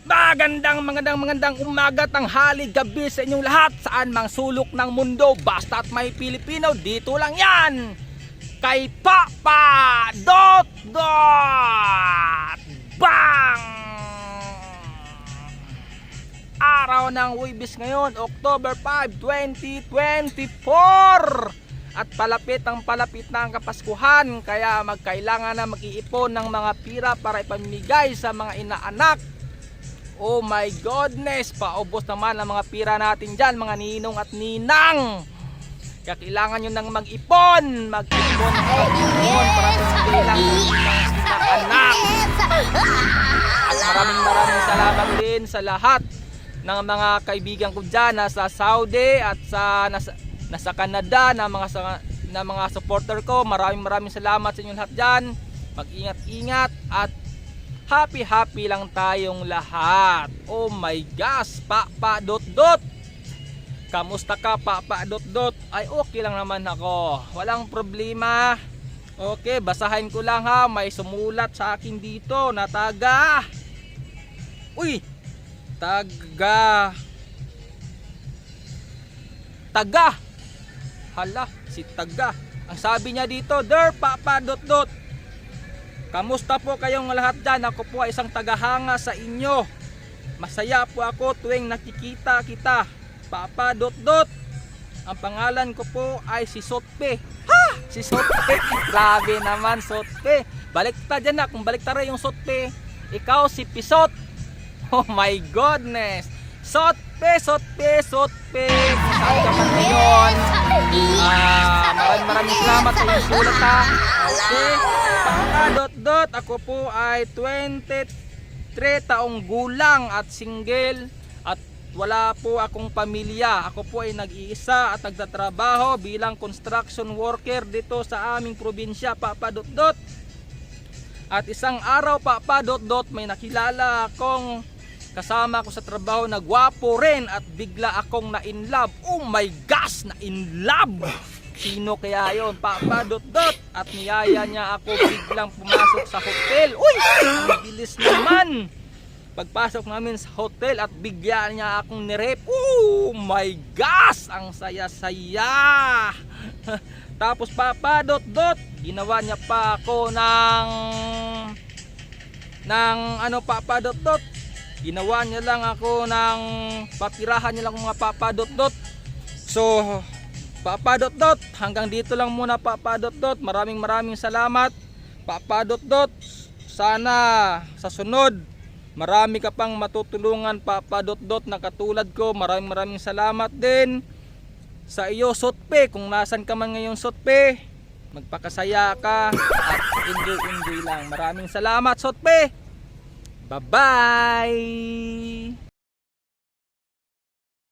Magandang umaga, tanghali, gabi sa inyong lahat, saan mang sulok ng mundo. Basta't may Pilipino, dito lang yan kay Papa Dot Dot Bang! Araw ng Huwebes ngayon, October 5, 2024. At palapit na ang Kapaskuhan, kaya magkailangan na mag-iipon ng mga pira para ipamigay sa mga inaanak. Oh my goodness, paubos naman ang mga pira natin dyan, mga ninong at ninang. Kaya kailangan nyo nang mag-ipon para pamigay lang ng inaanak. At maraming salamat din sa lahat ng mga kaibigan ko dyan nasa Saudi at nasa Canada na mga supporter ko. Maraming salamat sa inyo lahat dyan. Mag-ingat-ingat at happy lang tayong lahat. Oh my gosh, Papa Dot Dot, kamusta ka, Papa Dot Dot? Ay okay lang naman ako, walang problema. Okay, basahin ko lang ha, may sumulat sa akin dito na taga hala, si taga. Ang sabi niya dito, "Dear Papa Dot Dot, kamusta po kayong lahat dyan? Ako po ay isang tagahanga sa inyo. Masaya po ako tuwing nakikita kita. Papa Dot Dot, ang pangalan ko po ay si Sotpe." Ha! Si Sotpe. Grabe naman, Sotpe. Baliktad dyan na. Kung baliktad yung Sotpe, ikaw si Pisot. Oh my goodness. Sotpe. Kung saan ka man ngayon. Maraming salamat sa iyong sulat ha. Okay. Papa Dot Dot, ako po ay 23 taong gulang at single at wala po akong pamilya. Ako po ay nag-iisa at nagtatrabaho bilang construction worker dito sa aming probinsya, Papa Dot Dot. At isang araw, Papa Dot Dot, may nakilala akong kasama ko sa trabaho na gwapo rin at bigla akong na-inlove. Oh my gosh, na-inlove! Sino kaya yon, Papa Dot Dot? At niyaya niya ako biglang pumasok sa hotel. Uy! Ang bilis naman! Pagpasok namin sa hotel at bigla niya akong nirep. Oh my gosh! Ang saya-saya! Tapos Papa Dot Dot, ginawa niya pa ako Papa Dot Dot. Ginawa niya lang ako ng papirahan niya lang mga Papa Dot Dot. So Papa Dot Dot, hanggang dito lang muna, Papa Dot Dot. Maraming salamat, Papa Dot Dot. Sana sa sunod marami ka pang matutulungan, Papa Dot Dot, na katulad ko. Maraming salamat din sa iyo, Sotpe. Kung nasan ka man ngayon, Sotpe, magpakasaya ka at enjoy lang. Maraming salamat, Sotpe. Bye-bye!